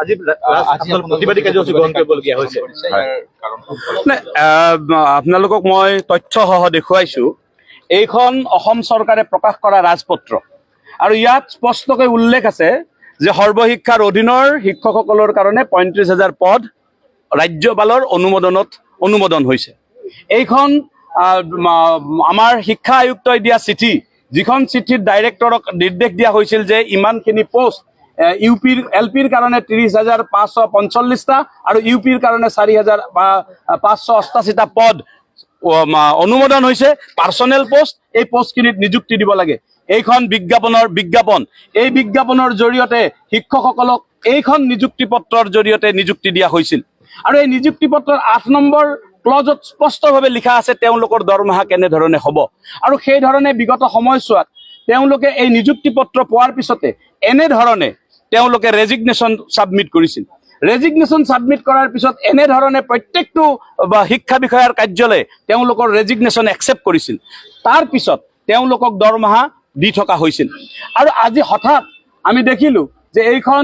আজি প্ৰতিবাদী কাৰ্যসূচী গ্ৰহণ কৰিবলগীয়া হৈছে। আপোনালোকক মই তথ্যসহ দেখুৱাইছো এইখন অসম চৰকাৰে প্ৰকাশ কৰা ৰাজপত্ৰ আৰু ইয়াত স্পষ্টকৈ উল্লেখ আছে যে সৰ্বশিক্ষাৰ অধীনৰ শিক্ষকসকলৰ কাৰণে ৩৫,০০০ পদ ৰাজ্যপালৰ অনুমোদন হৈছে। এইখন আমাৰ শিক্ষা আয়ুক্তই দিয়া চিঠি, যিখন চিঠিত ডাইৰেক্টৰক নিৰ্দেশ দিয়া হৈছিল যে ইমানখিনি পোষ্ট এলপিৰ কাৰণে ৩০,৫৪৫টা আৰু ইউপিৰ কাৰণে ৪,৫৮৮টা পদ অনুমোদন হৈছে। পাৰ্চনেল পোষ্ট, এই পোষ্টখিনিত নিযুক্তি দিব লাগে। এইখন বিজ্ঞাপন, এই বিজ্ঞাপনৰ জৰিয়তে শিক্ষকসকলক এইখন নিযুক্তি পত্ৰৰ জৰিয়তে নিযুক্তি দিয়া হৈছিল আৰু এই নিযুক্তি পত্ৰৰ ৮ নম্বৰ ক্লজত স্পষ্টভাৱে লিখা আছে তেওঁলোকৰ দৰমহা কেনেধৰণে হ'ব আৰু সেই ধৰণে বিগত সময়ছোৱাত তেওঁলোকে এই নিযুক্তি পত্ৰ পোৱাৰ পিছতে এনেধৰণে তেওঁলোকে ৰেজিগনেশ্যন ছাবমিট কৰিছিল। ৰেজিগনেশ্যন ছাবমিট কৰাৰ পিছত এনেধৰণে প্ৰত্যেকটো শিক্ষা বিষয়াৰ কাৰ্যালয়ে তেওঁলোকৰ ৰেজিগনেশ্যন একচেপ্ট কৰিছিল। তাৰ পিছত তেওঁলোকক দৰমহা দি থকা হৈছিল আৰু আজি হঠাৎ আমি দেখিলোঁ যে এইখন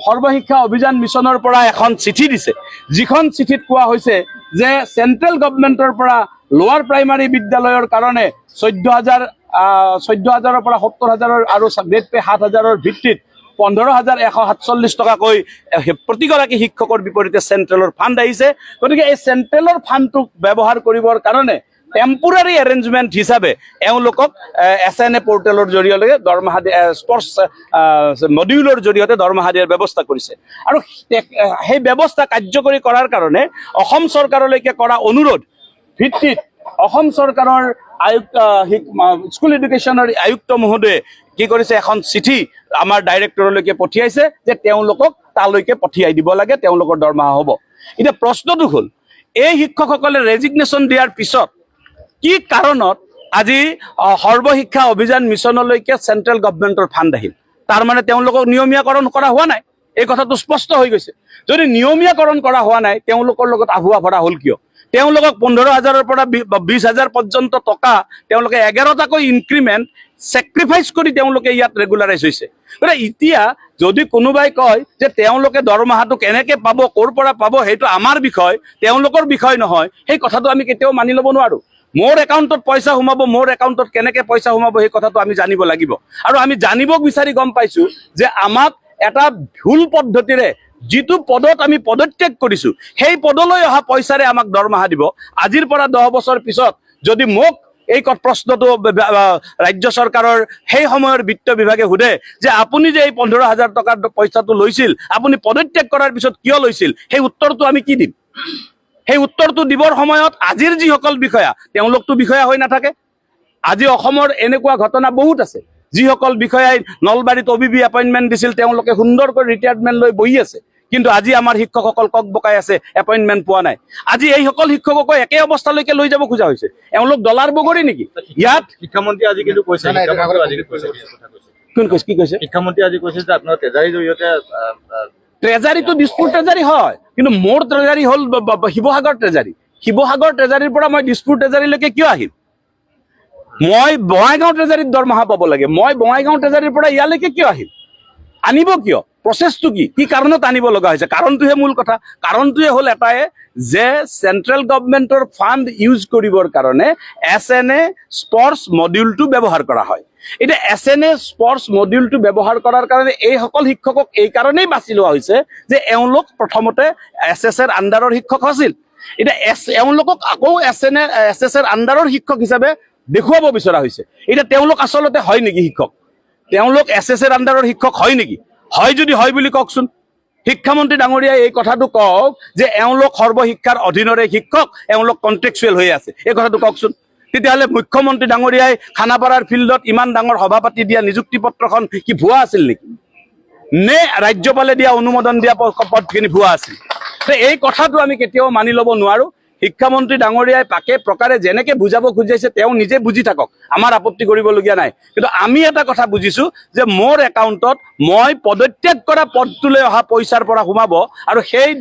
সৰ্বশিক্ষা অভিযান মিছনৰ পৰা এখন চিঠি দিছে, যিখন চিঠিত কোৱা হৈছে যে চেণ্ট্ৰেল গভৰ্ণমেণ্টৰ পৰা লোৱাৰ প্ৰাইমাৰী বিদ্যালয়ৰ কাৰণে 14,000ৰ পৰা 70,000 আৰু গ্ৰেড পে 7,000ৰ ভিত্তিত 15,147 টকাকৈ প্ৰতিগৰাকী শিক্ষকৰ বিপৰীতে চেণ্ট্ৰেলৰ ফাণ্ড আহিছে। গতিকে এই চেণ্ট্ৰেলৰ ফাণ্ডটোক ব্যৱহাৰ কৰিবৰ কাৰণে টেম্পৰাৰী এৰেঞ্জমেণ্ট হিচাপে এওঁলোকক SNA পৰ্টেলৰ জৰিয়তে দৰমহা স্পৰ্টছ মডিউলৰ জৰিয়তে দৰমহা দিয়াৰ ব্যৱস্থা কৰিছে আৰু সেই ব্যৱস্থা কাৰ্যকৰী কৰাৰ কাৰণে অসম চৰকাৰলৈকে কৰা অনুৰোধ ভিত্তিত অসম চৰকাৰৰ স্কুল এডুকেশ্যনৰ আয়ুক্ত মহোদয়ে কি কৰিছে, এখন চিঠি আমাৰ ডাইৰেক্টৰলৈকে পঠিয়াইছে যে তেওঁলোকক তালৈকে পঠিয়াই দিব লাগে, তেওঁলোকৰ দৰমহা হ'ব। এতিয়া প্ৰশ্নটো হ'ল এই শিক্ষকসকলে ৰেজিগনেশ্যন দিয়াৰ পিছত কি কাৰণত আজি সৰ্বশিক্ষা অভিযান মিছনলৈকে চেণ্ট্ৰেল গভৰ্ণমেণ্টৰ ফাণ্ড আহিল? তাৰমানে তেওঁলোকক নিয়মীয়াকৰণ কৰা হোৱা নাই, এই কথাটো স্পষ্ট হৈ গৈছে। যদি নিয়মীয়াকৰণ কৰা হোৱা নাই তেওঁলোকৰ লগত আভুৱা ভৰা হ'ল কিয়? তেওঁলোকক 15,000ৰ পৰা 20,000 পৰ্যন্ত টকা তেওঁলোকে 11টাকৈ ইনক্ৰিমেণ্ট ছেক্ৰিফাইচ কৰি তেওঁলোকে ইয়াত ৰেগুলাৰাইজ হৈছে। গতিকে এতিয়া যদি কোনোবাই কয় যে তেওঁলোকে দৰমহাটো কেনেকৈ পাব, ক'ৰ পৰা পাব, সেইটো আমাৰ বিষয়, তেওঁলোকৰ বিষয় নহয়, সেই কথাটো আমি কেতিয়াও মানি ল'ব নোৱাৰোঁ। মোৰ একাউণ্টত পইচা সোমাব, মোৰ একাউণ্টত কেনেকৈ পইচা সোমাব সেই কথাটো আমি জানিব লাগিব আৰু আমি জানিব বিচাৰি গম পাইছোঁ যে আমাক এটা ভুল পদ্ধতিৰে যিটো পদত আমি পদত্যাগ কৰিছোঁ সেই পদলৈ অহা পইচাৰে আমাক দৰমহা দিব। আজিৰ পৰা 10 বছৰ পিছত যদি মোক এই প্ৰশ্নটো ৰাজ্য চৰকাৰৰ সেই সময়ৰ বিত্ত বিভাগে সোধে যে আপুনি যে এই 15,000 টকাৰ পইচাটো লৈছিল আপুনি পদত্যাগ কৰাৰ পিছত কিয় লৈছিল, সেই উত্তৰটো আমি কি দিম? সেই উত্তৰটো দিবৰ সময়ত আজিৰ যিসকল বিষয়া তেওঁলোকতো বিষয়া হৈ নাথাকে। আজি অসমৰ এনেকুৱা ঘটনা বহুত আছে, যিসকল বিষয়াই নলবাৰীত OBB এপইণ্টমেণ্ট দিছিল তেওঁলোকে সুন্দৰকৈ ৰিটায়াৰমেণ্ট লৈ বহি আছে, কিন্তু আজি আমাৰ শিক্ষকসকল কক বকাই আছে, এপইণ্টমেণ্ট পোৱা নাই। আজি এইসকল শিক্ষককো একে অৱস্থালৈকে লৈ যাব খোজা হৈছে। এওঁলোক ডলাৰ বগৰী নেকি? ইয়াত শিক্ষামন্ত্ৰী আজি কিন্তু কৈছে, কি কৈছে? শিক্ষামন্ত্ৰী আজি কৈছে যে আপোনাৰ ট্ৰেজাৰীৰ জৰিয়তে ট্ৰেজাৰীটো দিছপুৰ ট্ৰেজাৰী হয়, কিন্তু মোৰ ট্ৰেজাৰী হ'ল শিৱসাগৰ ট্ৰেজাৰী। শিৱসাগৰ ট্ৰেজাৰীৰ পৰা মই দিছপুৰ ট্ৰেজাৰীলৈকে কিয় আহিম? মই বঙাইগাঁও ট্ৰেজাৰীত দৰমহা পাব লাগে, মই বঙাইগাঁও ট্ৰেজাৰীৰ পৰা ইয়ালৈকে কিয় আহিম? আনিব কিয়? প্ৰচেছটো কি কাৰণত আনিব লগা হৈছে? কাৰণটোহে মূল কথা। কাৰণটোৱে হ'ল এটাই যে চেণ্ট্ৰেল গভৰ্ণমেণ্টৰ ফাণ্ড ইউজ কৰিবৰ কাৰণে SNA স্পৰ্টছ মডিউলটো ব্যৱহাৰ কৰা হয়। এতিয়া SNA স্পৰ্টছ মডিউলটো ব্যৱহাৰ কৰাৰ কাৰণে এইসকল শিক্ষকক এই কাৰণেই বাছি লোৱা হৈছে যে এওঁলোক প্ৰথমতে SSৰ আণ্ডাৰৰ শিক্ষক আছিল। এতিয়া এওঁলোকক আকৌ SSৰ আণ্ডাৰৰ শিক্ষক হিচাপে দেখুৱাব বিচৰা হৈছে। এতিয়া তেওঁলোক আচলতে হয় নেকি শিক্ষক? তেওঁলোক SSৰ আণ্ডাৰৰ শিক্ষক হয় নেকি? হয় যদি হয় বুলি কওকচোন। শিক্ষামন্ত্ৰী ডাঙৰীয়াই এই কথাটো কওক যে এওঁলোক সৰ্বশিক্ষাৰ অধীনৰে শিক্ষক, এওঁলোক কণ্ট্ৰেকচুৱেল হৈ আছে, এই কথাটো কওকচোন। তেতিয়াহ'লে মুখ্যমন্ত্ৰী ডাঙৰীয়াই খানাপাৰাৰ ফিল্ডত ইমান ডাঙৰ সভা পাতি দিয়া নিযুক্তি পত্ৰখন কি ভুৱা আছিল নেকি? নে ৰাজ্যপালে দিয়া অনুমোদন দিয়া পদখিনি ভুৱা আছিল? এই কথাটো আমি কেতিয়াও মানি ল'ব নোৱাৰোঁ। শিক্ষামন্ত্ৰী ডাঙৰীয়াই পাকে প্ৰকাৰে যেনেকৈ বুজাব খুজিছে তেওঁ নিজে বুজি থাকক, আমাৰ আপত্তি কৰিবলগীয়া নাই। কিন্তু আমি এটা কথা বুজিছোঁ যে মোৰ একাউণ্টত মই পদত্যাগ কৰা পদটোলৈ অহা পইচাৰ পৰা সোমাব আৰু সেই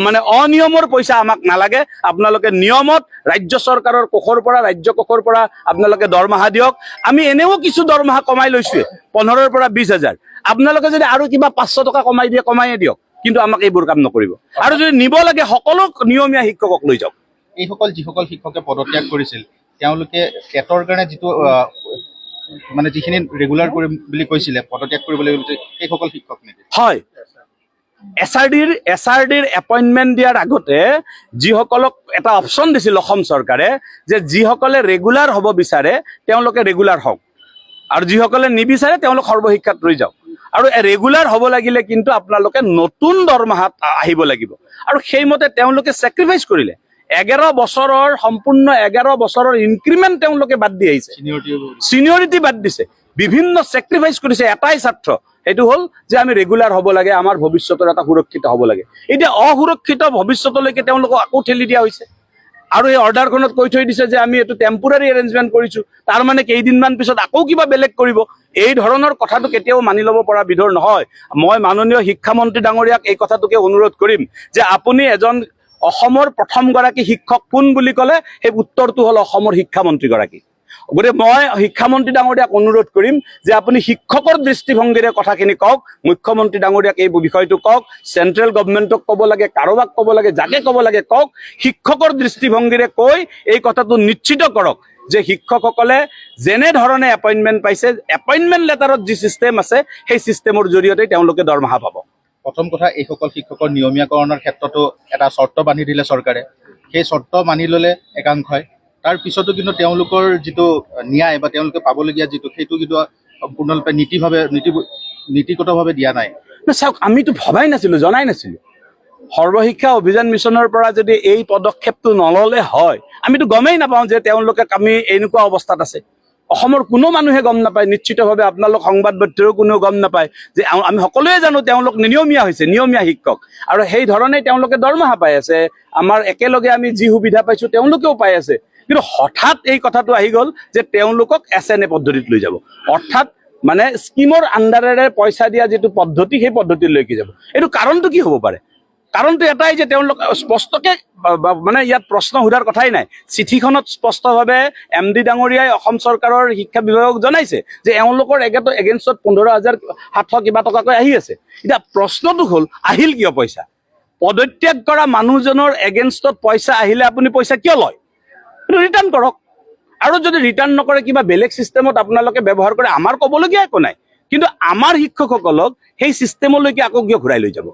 মানে অনিয়মৰ পইচা আমাক নালাগে। আপোনালোকে নিয়মত ৰাজ্য চৰকাৰৰ কোষৰ পৰা, ৰাজ্য কোষৰ পৰা আপোনালোকে দৰমহা দিয়ক। আমি এনেও কিছু দৰমহা কমাই লৈছোঁৱে, 15ৰ পৰা 20,000। আপোনালোকে যদি আৰু কিবা 500 টকা কমাই দিয়ে কমাইয়ে দিয়ক, কিন্তু আমাক এইবোৰ কাম নকৰিব। আৰু যদি নিব লাগে সকলো নিয়মীয়া শিক্ষকক লৈ যাওক। এইসকল যিসকল শিক্ষকে পদত্যাগ কৰিছিল তেওঁলোকে টেটৰ কাৰণে যিটো মানে যিখিনি ৰেগুলাৰ কৰিম বুলি কৈছিলে পদত্যাগ কৰিবলৈ সেইসকল শিক্ষক নেকি? হয়, SRDৰ এপইণ্টমেণ্ট দিয়াৰ আগতে যিসকলক এটা অপশ্যন দিছিল অসম চৰকাৰে যে যিসকলে ৰেগুলাৰ হ'ব বিচাৰে তেওঁলোকে ৰেগুলাৰ হওক, আৰু যিসকলে নিবিচাৰে তেওঁলোক সৰ্বশিক্ষাত ৰৈ যাওক। আৰু ৰেগুলাৰ হ'ব লাগিলে কিন্তু আপোনালোকে নতুন দৰমহাত আহিব লাগিব। আৰু সেইমতে তেওঁলোকে ছেক্ৰিফাইচ কৰিলে। 11 বছৰৰ সম্পূৰ্ণ 11 বছৰৰ ইনক্ৰিমেণ্ট তেওঁলোকে বাদ দি আহিছে, চিনিয়ৰিটি বাদ দিছে, বিভিন্ন ছেক্ৰিফাইচ কৰিছে এটাই স্বাৰ্থ, সেইটো হ'ল যে আমি ৰেগুলাৰ হ'ব লাগে, আমাৰ ভৱিষ্যতৰ এটা সুৰক্ষিত হ'ব লাগে। এতিয়া অসুৰক্ষিত ভৱিষ্যতলৈকে তেওঁলোকক আকৌ ঠেলি দিয়া হৈছে। আৰু এই অৰ্ডাৰখনত কৈ থৈ দিছে যে আমি এইটো টেম্পৰাৰী এৰেঞ্জমেণ্ট কৰিছোঁ, তাৰ মানে কেইদিনমান পিছত আকৌ কিবা বেলেগ কৰিব। এই ধৰণৰ কথাটো কেতিয়াও মানি ল'ব পৰা বিধৰ নহয়। মই মাননীয় শিক্ষামন্ত্ৰী ডাঙৰীয়াক এই কথাটোকে অনুৰোধ কৰিম যে আপুনি এজন অসমৰ প্ৰথমগৰাকী শিক্ষক কোন বুলি ক'লে সেই উত্তৰটো হ'ল অসমৰ শিক্ষামন্ত্ৰীগৰাকী। গতিকে মই শিক্ষামন্ত্ৰী ডাঙৰীয়াক অনুৰোধ কৰিম যে আপুনি শিক্ষকৰ দৃষ্টিভংগীৰে কথাখিনি কওক, মুখ্যমন্ত্ৰী ডাঙৰীয়াক এই বিষয়টো কওক, চেণ্ট্ৰেল গভৰ্ণমেণ্টক ক'ব লাগে, কাৰোবাক ক'ব লাগে, যাকে ক'ব লাগে কওক, শিক্ষকৰ দৃষ্টিভংগীৰে কৈ এই কথাটো নিশ্চিত কৰক যে শিক্ষকসকলে যেনেধৰণে এপইণ্টমেণ্ট পাইছে, এপইণ্টমেণ্ট লেটাৰত যি ছিষ্টেম আছে সেই ছিষ্টেমৰ জৰিয়তে তেওঁলোকে দৰমহা পাব। প্ৰথম কথা, এইসকল শিক্ষকৰ নিয়মীয়াকৰণৰ ক্ষেত্ৰতো এটা চৰ্ত বান্ধি দিলে চৰকাৰে। সেই চৰ্ত মানি ল'লে একাংশই, তাৰ পিছতো কিন্তু তেওঁলোকৰ যিটো ন্যায় বা তেওঁলোকে পাবলগীয়া যিটো সেইটো কিন্তু সম্পূৰ্ণৰূপে নীতিগতভাৱে দিয়া নাই। চাওক, আমিতো ভবাই নাছিলোঁ, জনাই নাছিলোঁ। সৰ্বশিক্ষা অভিযান মিছনৰ পৰা যদি এই পদক্ষেপটো নল'লে হয়, আমিতো গমেই নাপাওঁ যে তেওঁলোকে আমি এনেকুৱা অৱস্থাত আছে। অসমৰ কোনো মানুহে গম নাপায়, নিশ্চিতভাৱে আপোনালোক সংবাদ মাধ্যমেও কোনেও গম নাপায় যে আমি সকলোৱে জানো তেওঁলোক নিয়মীয়া হৈছে, নিয়মীয়া শিক্ষক, আৰু সেই ধৰণেই তেওঁলোকে দৰমহা পাই আছে। আমাৰ একেলগে আমি যি সুবিধা পাইছোঁ তেওঁলোকেও পাই আছে। কিন্তু হঠাৎ এই কথাটো আহি গ'ল যে তেওঁলোকক SNA পদ্ধতিত লৈ যাব, অৰ্থাৎ মানে স্কিমৰ আণ্ডাৰেৰে পইচা দিয়া যিটো পদ্ধতি সেই পদ্ধতিলৈকে যাব। এইটো কাৰণটো কি হ'ব পাৰে? কাৰণটো এটাই যে তেওঁলোক স্পষ্টকে মানে ইয়াত প্ৰশ্ন সোধাৰ কথাই নাই। চিঠিখনত স্পষ্টভাৱে MD ডাঙৰীয়াই অসম চৰকাৰৰ শিক্ষা বিভাগক জনাইছে যে এওঁলোকৰ এগেইনষ্টত 15,700 কিবা টকাকৈ আহি আছে। এতিয়া প্ৰশ্নটো হ'ল আহিল কিয় পইচা? পদত্যাগ কৰা মানুহজনৰ এগেইনষ্টত পইচা আহিলে আপুনি পইচা কিয় লয়? এইটো ৰিটাৰ্ণ কৰক। আৰু যদি ৰিটাৰ্ণ নকৰে কিবা বেলেগ ছিষ্টেমত আপোনালোকে ব্যৱহাৰ কৰে, আমাৰ ক'বলগীয়া একো নাই, কিন্তু আমাৰ শিক্ষকসকলক সেই ছিষ্টেমলৈকে আকৌ কিয় ঘূৰাই লৈ যাব?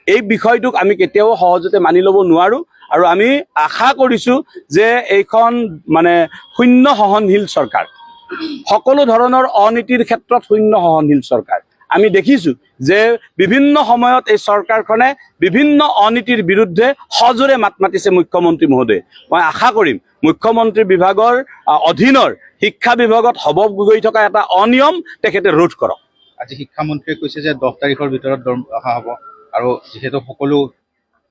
এই বিষয়টোক আমি কেতিয়াও সহজতে মানি ল'ব নোৱাৰোঁ। আৰু আমি আশা কৰিছোঁ যে এইখন মানে শূন্য সহনশীল চৰকাৰ, সকলো ধৰণৰ অনীতিৰ ক্ষেত্ৰত শূন্য সহনশীল চৰকাৰ। আমি দেখিছোঁ যে বিভিন্ন সময়ত এই চৰকাৰখনে বিভিন্ন অনীতিৰ বিৰুদ্ধে সজোৰে মাত মাতিছে মুখ্যমন্ত্ৰী মহোদয়ে। মই আশা কৰিম মুখ্যমন্ত্ৰী বিভাগৰ অধীনৰ শিক্ষা বিভাগত হ'ব গৈ থকা এটা অনিয়ম তেখেতে ৰোধ কৰক। আজি শিক্ষামন্ত্ৰীয়ে কৈছে যে 10 তাৰিখৰ ভিতৰত দৰমহা হ'ব, আৰু যিহেতু সকলো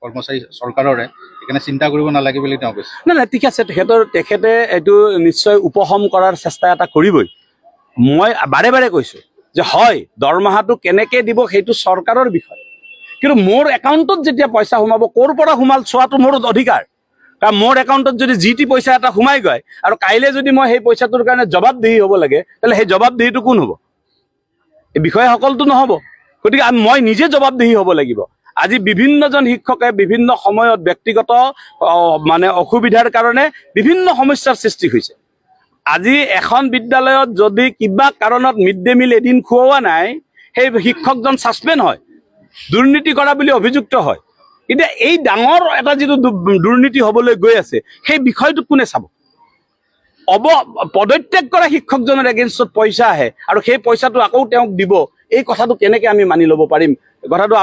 কৰ্মচাৰী চৰকাৰৰে, সেইকাৰণে চিন্তা কৰিব নালাগে বুলি তেওঁ কৈছে। নাই, ঠিক আছে, তেখেতে এইটো নিশ্চয় উপশম কৰাৰ চেষ্টা এটা কৰিবই। মই বাৰে বাৰে কৈছোঁ যে হয়, দৰমহাটো কেনেকৈ দিব সেইটো চৰকাৰৰ বিষয়, কিন্তু মোৰ একাউণ্টত যেতিয়া পইচা সোমাব, ক'ৰ পৰা সোমাল চোৱাটো মোৰ অধিকাৰ। কাৰণ মোৰ একাউণ্টত যদি যি টি পইচা এটা সোমাই গৈ আৰু কাইলৈ যদি মই সেই পইচাটোৰ কাৰণে জবাবদিহি হ'ব লাগে, তেতিয়াহ'লে সেই জবাবদিহিটো কোন হ'ব? এই বিষয়াসকলটো নহ'ব। গতিকে মই নিজে জবাবদিহি হ'ব লাগিব। আজি বিভিন্নজন শিক্ষকে বিভিন্ন সময়ত ব্যক্তিগত মানে অসুবিধাৰ কাৰণে বিভিন্ন সমস্যাৰ সৃষ্টি হৈছে। আজি এখন বিদ্যালয়ত যদি কিবা কাৰণত মিড ডে মিল এদিন খুওৱা নাই, সেই শিক্ষকজন ছাছপেণ্ড হয়, দুৰ্নীতি কৰা বুলি অভিযুক্ত হয়। এতিয়া এই ডাঙৰ এটা যিটো দুৰ্নীতি হ'বলৈ গৈ আছে, সেই বিষয়টো কোনে চাব? পদত্যাগ কৰা শিক্ষকজনৰ এগেইনষ্টত পইচা আহে আৰু সেই পইচাটো আকৌ তেওঁক দিব, এই কথাটো কেনেকৈ আমি মানি ল'ব পাৰিম? কথাটো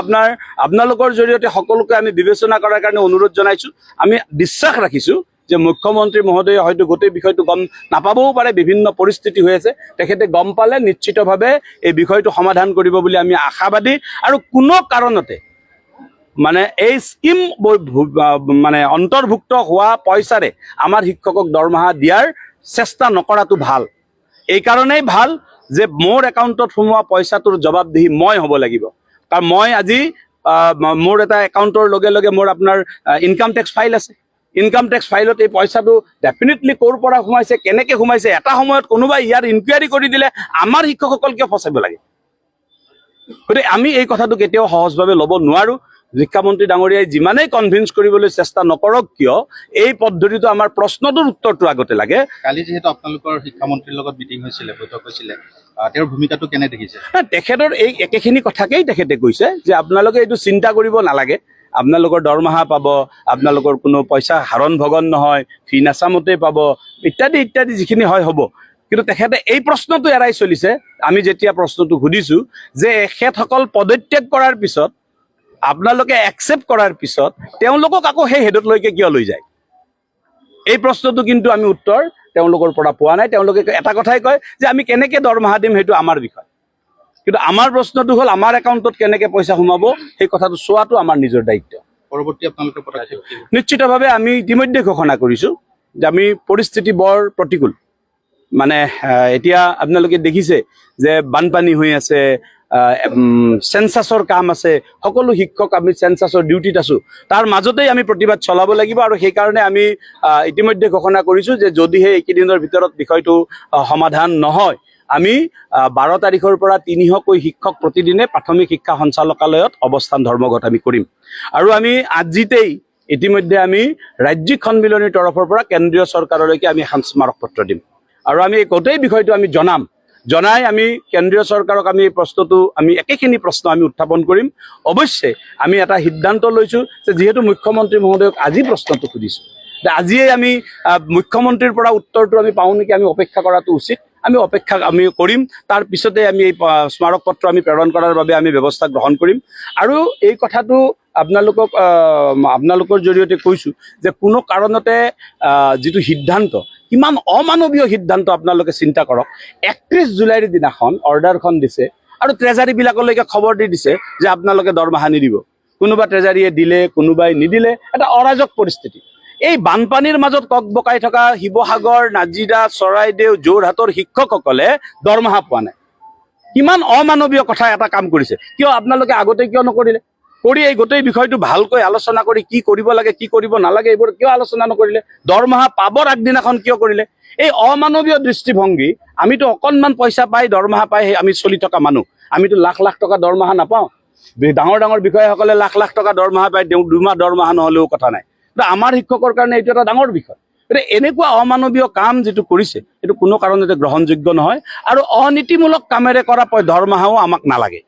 আপোনালোকৰ জৰিয়তে সকলোকে আমি বিবেচনা কৰাৰ কাৰণে অনুৰোধ জনাইছোঁ। আমি বিশ্বাস ৰাখিছোঁ যে মুখ্যমন্ত্ৰী মহোদয়ে হয়তো গোটেই বিষয়টো গম নাপাবও পাৰে, বিভিন্ন পৰিস্থিতি হৈ আছে, তেখেতে গম পালে নিশ্চিতভাৱে এই বিষয়টো সমাধান কৰিব বুলি আমি আশাবাদী। আৰু কোনো কাৰণতে মানে এই স্কিম মানে অন্তৰ্ভুক্ত হোৱা পইচাৰে আমাৰ শিক্ষকক দৰমহা দিয়াৰ চেষ্টা নকৰাটো ভাল। এই কাৰণেই ভাল যে মোৰ একাউণ্টত সোমোৱা পইচাটোৰ জবাবদিহি মই হ'ব লাগিব। কাৰণ মই আজি মোৰ এটা একাউণ্টৰ লগে লগে মোৰ আপোনাৰ ইনকাম টেক্স ফাইল আছে। ইনকাম টেক্স ফাইলত এই পইচাটো ডেফিনেটলি ক'ৰ পৰা সোমাইছে, কেনেকৈ সোমাইছে, এটা সময়ত কোনোবাই ইয়াৰ ইনকুৱাৰী কৰি দিলে আমাৰ শিক্ষকসকল কিয় ফচাব লাগে? গতিকে আমি এই কথাটো কেতিয়াও সহজভাৱে ল'ব নোৱাৰো। শিক্ষামন্ত্ৰী ডাঙৰীয়াই যিমানেই কনভিন্স কৰিবলৈ চেষ্টা নকৰক কিয়, এই পদ্ধতিটো আমাৰ প্ৰশ্নটোৰ উত্তৰটো আগতে লাগে। কালি যিহেতু আপোনালোকৰ শিক্ষামন্ত্ৰীৰ লগত মিটিং হৈছিলে, বৈঠক হৈছিলে, তেওঁৰ ভূমিকাটো কেনে দেখিছে? তেখেতৰ এই একেখিনি কথাকেই তেখেতে কৈছে যে আপোনালোকে এইটো চিন্তা কৰিব নালাগে, আপোনালোকৰ দৰমহা পাব, আপোনালোকৰ কোনো পইচা হাৰণ ভগন নহয়, ফি নাচামতেই পাব, ইত্যাদি ইত্যাদি যিখিনি হয় হ'ব। কিন্তু তেখেতে এই প্ৰশ্নটো এৰাই চলিছে। আমি যেতিয়া প্ৰশ্নটো সুধিছো যে এখেতসকল পদত্যাগ কৰাৰ পিছত, আপোনালোকে একচেপ্ট কৰাৰ পিছত তেওঁলোকক আকৌ সেই হেডতলৈকে কিয় লৈ যায়, এই প্ৰশ্নটো কিন্তু আমি উত্তৰ তেওঁলোকৰ পৰা পোৱা নাই। তেওঁলোকে এটা কথাই কয় যে আমি কেনেকে দৰমহা দিম সেইটো আমাৰ বিষয়, কিন্তু আমাৰ প্ৰশ্নটো হ'ল আমাৰ একাউণ্টত কেনেকে পইচা সোমাব সেই কথাটো চোৱাটো আমাৰ নিজৰ দায়িত্ব। পৰৱৰ্তী আপোনালোকৰ পদক্ষেপ কি? নিশ্চিতভাৱে আমি ইতিমধ্যে ঘোষণা কৰিছো যে আমি পৰিস্থিতি বৰ প্ৰতিকূল, মানে এতিয়া আপোনালোকে দেখিছে যে বানপানী হৈ আছে, চেঞ্চাছৰ কাম আছে, সকলো শিক্ষক আমি চেঞ্চাছৰ ডিউটিত আছো, তাৰ মাজতেই আমি প্ৰতিবাদ চলাব লাগিব। আৰু সেইকাৰণে আমি ইতিমধ্যে ঘোষণা কৰিছো যে যদিহে এইকেইদিনৰ ভিতৰত বিষয়টো সমাধান নহয়, আমি 12 তাৰিখৰ পৰা 300কৈ শিক্ষক প্ৰতিদিনে প্ৰাথমিক শিক্ষা সঞ্চালকালয়ত অৱস্থান ধৰ্মঘট আমি কৰিম। আৰু আমি আজিতেই ইতিমধ্যে আমি ৰাজ্যিক সন্মিলনীৰ তৰফৰ পৰা কেন্দ্ৰীয় চৰকাৰলৈকে আমি এখন স্মাৰক পত্ৰ দিম। আৰু আমি এই গোটেই বিষয়টো আমি জনাই আমি কেন্দ্ৰীয় চৰকাৰক আমি এই প্ৰশ্নটো আমি একেখিনি প্ৰশ্ন আমি উত্থাপন কৰিম। অৱশ্যে আমি এটা সিদ্ধান্ত লৈছো যে যিহেতু মুখ্যমন্ত্ৰী মহোদয়ক আজি প্ৰশ্নটো সুধিছো, যে আজিয়েই আমি মুখ্যমন্ত্ৰীৰ পৰা উত্তৰটো আমি পাওঁ নেকি, আমি অপেক্ষা কৰাটো উচিত। আমি অপেক্ষা আমি কৰিম, তাৰ পিছতে আমি এই স্মাৰক পত্ৰ আমি প্ৰেৰণ কৰাৰ বাবে আমি ব্যৱস্থা গ্ৰহণ কৰিম। আৰু এই কথাটো আপোনালোকৰ জৰিয়তে কৈছো যে কোনো কাৰণতে যিটো সিদ্ধান্ত, কিমান অমানৱীয় সিদ্ধান্ত আপোনালোকে চিন্তা কৰক। 31 জুলাইৰ দিনাখন অৰ্ডাৰখন দিছে আৰু ট্ৰেজাৰীবিলাকলৈকে খবৰ দি দিছে যে আপোনালোকে দৰমহা নিদিব। কোনোবা ট্ৰেজাৰীয়ে দিলে, কোনোবাই নিদিলে, এটা অৰাজক পৰিস্থিতি। এই বানপানীৰ মাজত ককবকাই থকা শিৱসাগৰ, নাজিৰা, চৰাইদেউ, যোৰহাটৰ শিক্ষকসকলে দৰমহা পোৱা নাই। কিমান অমানৱীয় কথা এটা কাম কৰিছে। কিয় আপোনালোকে আগতে কিয় নকৰিলে? কৰি এই গোটেই বিষয়টো ভালকৈ আলোচনা কৰি কি কৰিব লাগে, কি কৰিব নালাগে, এইবোৰ কিয় আলোচনা নকৰিলে? দৰমহা পাবৰ আগদিনাখন কিয় কৰিলে? এই অমানৱীয় দৃষ্টিভংগী। আমিতো অকণমান পইচা পাই, দৰমহা পাই আমি চলি থকা মানুহ, আমিতো লাখ লাখ টকা দৰমহা নাপাওঁ। ডাঙৰ ডাঙৰ বিষয়াসকলে লাখ লাখ টকা দৰমহা পায়, 2 মাহ দৰমহা নহ'লেও কথা নাই। কিন্তু আমাৰ শিক্ষকৰ কাৰণে এইটো এটা ডাঙৰ বিষয়। গতিকে এনেকুৱা অমানৱীয় কাম যিটো কৰিছে, এইটো কোনো কাৰণতে গ্ৰহণযোগ্য নহয়। আৰু অনীতিমূলক কামেৰে কৰা দৰমহাও আমাক নালাগে।